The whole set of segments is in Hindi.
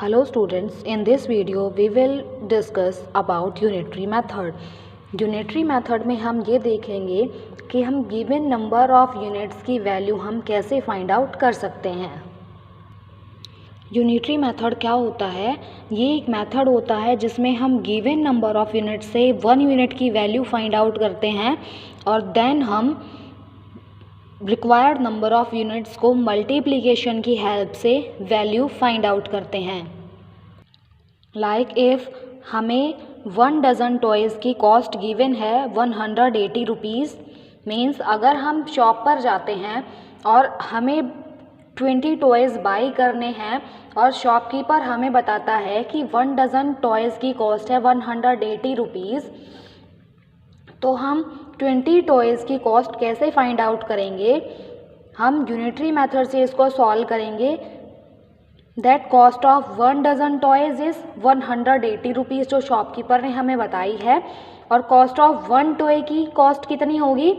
Hello students, in this video we will discuss about unitary method. Unitary method में हम ये देखेंगे कि हम given number of units की वैल्यू हम कैसे फाइंड आउट कर सकते हैं। यूनिटरी मेथड क्या होता है? ये एक मेथड होता है जिसमें हम गिवन नंबर ऑफ यूनिट से 1 यूनिट की वैल्यू फाइंड आउट करते हैं और देन हम रिक्वायर्ड नंबर ऑफ यूनिट्स को मल्टीप्लिकेशन की हेल्प से वैल्यू फाइंड आउट करते हैं। लाइक इफ़ हमें 1 डज़न टॉयज़ की कॉस्ट गिवन है 180 रुपीज़, मीन्स अगर हम शॉप पर जाते हैं और हमें 20 टॉयज़ बाई करने हैं और शॉपकीपर हमें बताता है कि 1 डज़न टॉयज़ की कॉस्ट है 180 रुपीज़, तो हम 20 टॉयज़ की कॉस्ट कैसे फाइंड आउट करेंगे? हम यूनिटरी मेथड से इसको सॉल्व करेंगे। That cost of 1 dozen toys is 180 rupees जो शॉपकीपर ने हमें बताई है, और कॉस्ट ऑफ 1 टॉय की कॉस्ट कितनी होगी?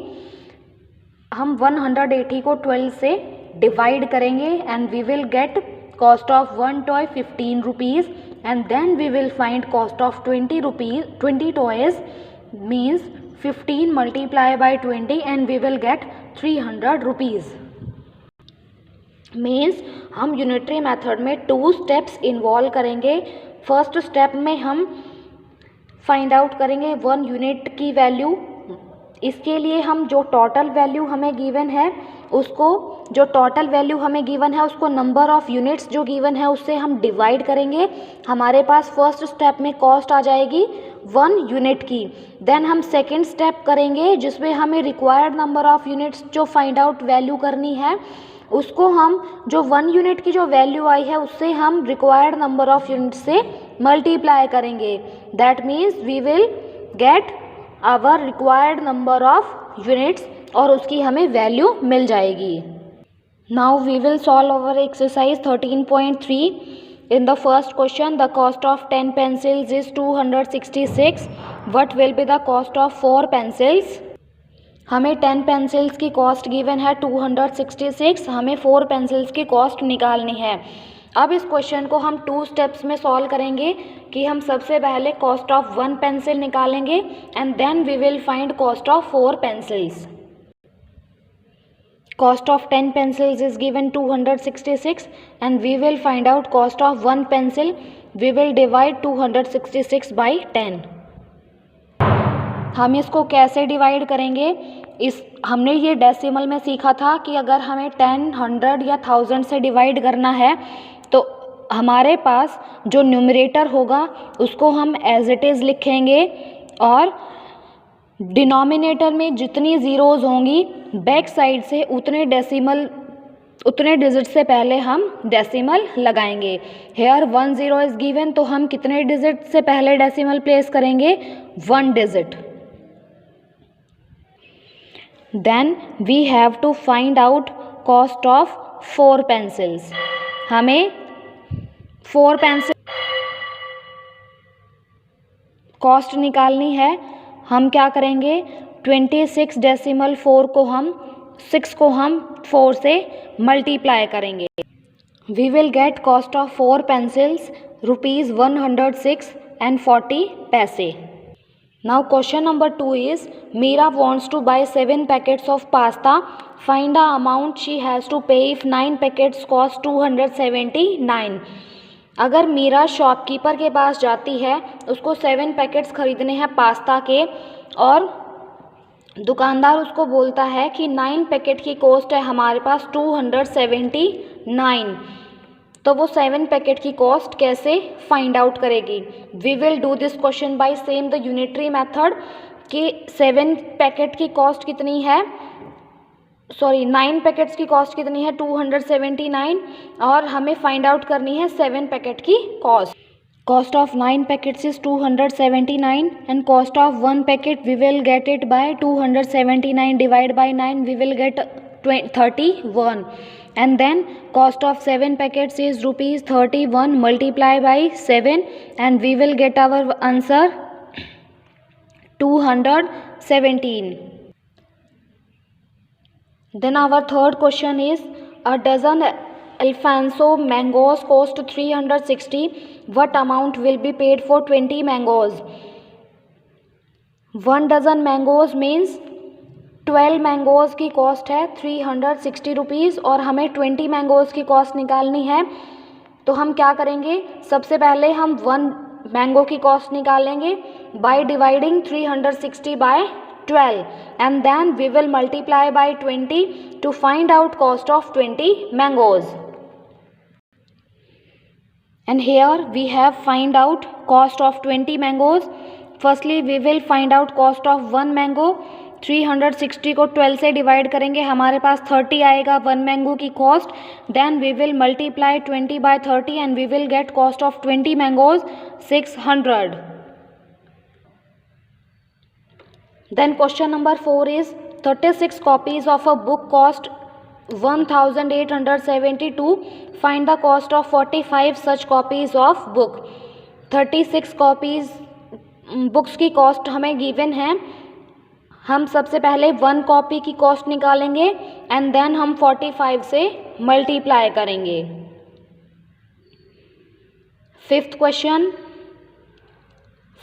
हम 180 को 12 से डिवाइड करेंगे and we will get cost of 1 toy 15 rupees and then we will find cost of 20 toys, means 15 multiply by 20 and we will get 300 rupees. Means हम यूनिटरी मेथड में 2 स्टेप्स इन्वॉल्व करेंगे। फर्स्ट स्टेप में हम फाइंड आउट करेंगे 1 यूनिट की वैल्यू। इसके लिए हम जो टोटल वैल्यू हमें गिवन है उसको नंबर ऑफ यूनिट्स जो गिवन है उससे हम डिवाइड करेंगे। हमारे पास फर्स्ट स्टेप में कॉस्ट आ जाएगी 1 यूनिट की। देन हम सेकंड स्टेप करेंगे जिसमें हमें रिक्वायर्ड नंबर ऑफ यूनिट्स जो फाइंड आउट वैल्यू करनी है उसको हम जो 1 यूनिट की जो वैल्यू आई है उससे हम रिक्वायर्ड नंबर ऑफ यूनिट से मल्टीप्लाई करेंगे। That means we will get our required number of units और उसकी हमें वैल्यू मिल जाएगी। Now we will solve our exercise 13.3। In the first question, the cost of 10 pencils is 266. What will be the cost of 4 pencils? हमें 10 पेंसिल्स की कॉस्ट गिवन है 266, हमें 4 पेंसिल्स की कॉस्ट निकालनी है। अब इस क्वेश्चन को हम 2 स्टेप्स में सॉल्व करेंगे कि हम सबसे पहले कॉस्ट ऑफ 1 पेंसिल निकालेंगे and then we will find cost of 4 pencils. Cost of 10 pencils is given 266 and we will find out cost of 1 pencil. We will divide 266 by 10. हम इसको कैसे डिवाइड करेंगे? हमने ये डेसिमल में सीखा था कि अगर हमें 10, 100 या 1000 से डिवाइड करना है तो हमारे पास जो न्यूमरेटर होगा उसको हम एज इट इज़ लिखेंगे और डिनोमिनेटर में जितनी ज़ीरोज़ होंगी बैक साइड से उतने डिजिट से पहले हम डेसिमल लगाएंगे। हेयर 1 0 इज़ गिवन, तो हम कितने डिजिट से पहले डेसिमल प्लेस करेंगे? 1 digit. Then we have to find out cost of 4 pencils. हमें 4 पेंसिल कॉस्ट निकालनी है। हम क्या करेंगे? 26 डेसिमल 4 को हम 4 से मल्टीप्लाई करेंगे। We will get cost of 4 pencils rupees 106 and 40 पैसे। Now question number 2 is Meera wants to buy 7 packets of pasta. Find the amount she has to pay if 9 packets cost 279। अगर मीरा शॉपकीपर के पास जाती है, उसको 7 पैकेट्स ख़रीदने हैं पास्ता के और दुकानदार उसको बोलता है कि 9 पैकेट की कॉस्ट है हमारे पास 279, तो वो 7 पैकेट की कॉस्ट कैसे फाइंड आउट करेगी? We will do this question by same the unitary method कि 7 पैकेट की कॉस्ट कितनी है, 9 पैकेट्स की कॉस्ट कितनी है? 279, और हमें फाइंड आउट करनी है 7 पैकेट की cost. Cost of 9 packets is 279 and cost of 1 packet we will get it by 279 divided by 9 we will get 31, and then cost of 7 packets is rupees 31 multiply by 7 and we will get our answer 217. Then our third question is a dozen Alfonso mangoes cost 360. What amount will be paid for 20 mangoes? 1 dozen mangoes means 12 mangoes की कॉस्ट है 360 रुपीज़ और हमें 20 मैंगोज़ की कॉस्ट निकालनी है। तो हम क्या करेंगे, सबसे पहले हम 1 मैंगो की कॉस्ट निकालेंगे by dividing 360 by 12 and then we will multiply by 20 to find out cost of 20 mangoes. And here we have find out cost of 20 mangoes. Firstly we will find out cost of 1 mango. 360 को 12 से डिवाइड करेंगे, हमारे पास 30 आएगा 1 मैंगो की cost. Then we will multiply 20 by 30 and we will get cost of 20 mangoes 600। Then question number 4 is 36 copies of a book cost 1872. Find the cost of 45 such copies of book. 36 copies books की कॉस्ट हमें गिवन है। हम सबसे पहले 1 कॉपी की कॉस्ट निकालेंगे एंड देन हम 45 से मल्टीप्लाई करेंगे। 5th question,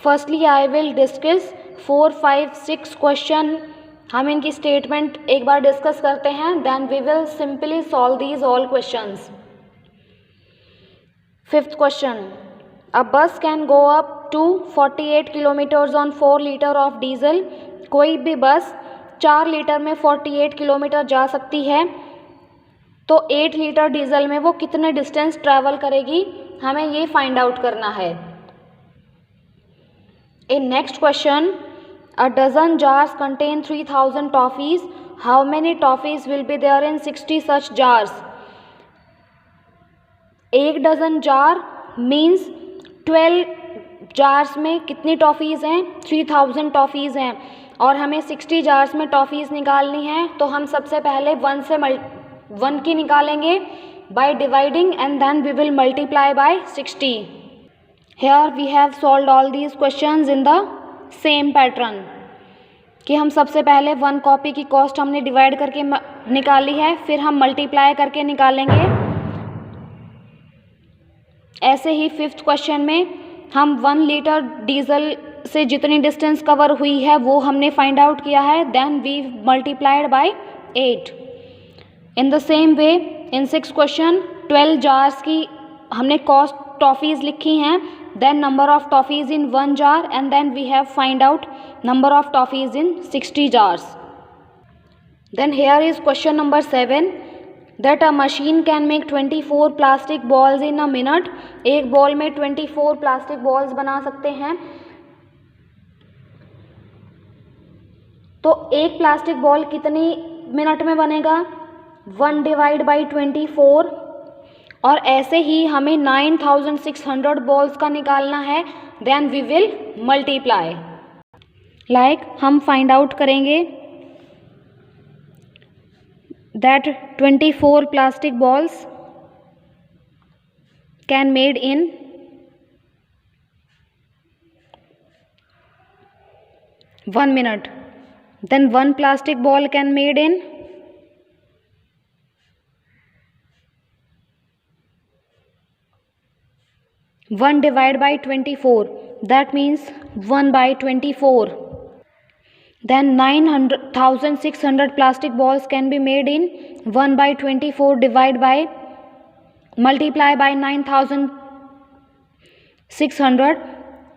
firstly I will discuss 4, 5, 6 question. हम इनकी स्टेटमेंट एक बार डिस्कस करते हैं, then we will simply solve these all questions. 5th question, a bus can go up to 48 kilometres on 4 litre of diesel. कोई भी बस 4 लीटर में 48 किलोमीटर जा सकती है, तो 8 लीटर डीजल में वो कितने डिस्टेंस ट्रैवल करेगी, हमें ये फाइंड आउट करना है। In next question, a dozen jars contain 3000 toffees. How many toffees will be there in 60 such jars. 1 dozen jar means 12 jars में कितनी टॉफ़ीज़ हैं, 3000 टॉफ़ीज़ हैं और हमें 60 जार्स में टॉफ़ीज़ निकालनी है। तो हम सबसे पहले 1 से 1 की निकालेंगे by dividing and then we will multiply by 60। Here we have solved all these questions in the same pattern कि हम सबसे पहले 1 कॉपी की कॉस्ट हमने डिवाइड करके निकाली है, फिर हम मल्टीप्लाई करके निकालेंगे। ऐसे ही 5th क्वेश्चन में हम 1 लीटर डीजल से जितनी डिस्टेंस कवर हुई है वो हमने फाइंड आउट किया है, then we multiplied by 8। In the same way in 6th question 12 jars की हमने कॉस्ट टॉफ़ीज़ लिखी हैं, then number of toffees in 1 jar and then we have find out number of toffees in 60 jars. Then here is question number 7, that a machine can make 24 plastic balls in a minute. एक बॉल में 24 प्लास्टिक बॉल्स बना सकते हैं। तो एक प्लास्टिक बॉल कितनी मिनट में बनेगा, 1 डिवाइड बाई 24। और ऐसे ही हमें 9600 बॉल्स का निकालना है, then we will multiply. Like हम फाइंड आउट करेंगे that 24 plastic balls can made in 1 minute. Then 1 plastic ball can made in 1 divided by 24. That means 1 by 24. Then 9600 plastic balls can be made in 1 by 24 divided by multiply by 9600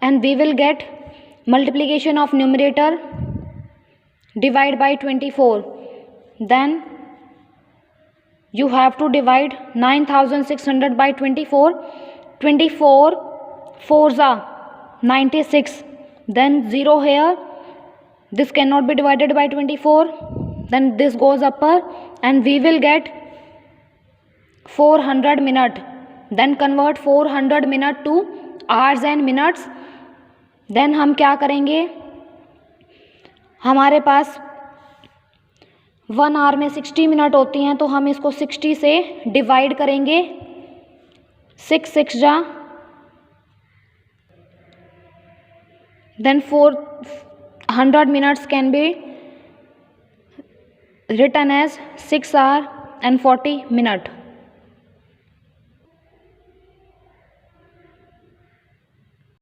and we will get multiplication of numerator divide by 24. Then you have to divide 9600 by 24. 24 4s are 96. Then 0 here. This cannot be divided by 24, then this goes upper and we will get 400 minute. Then convert 400 minute to hours and minutes. Then हम क्या करेंगे, हमारे पास 1 आवर में 60 मिनट होती हैं, तो हम इसको 60 से डिवाइड करेंगे। 6 6 जा, then 400 minutes can be written as 6 hours and 40 minutes.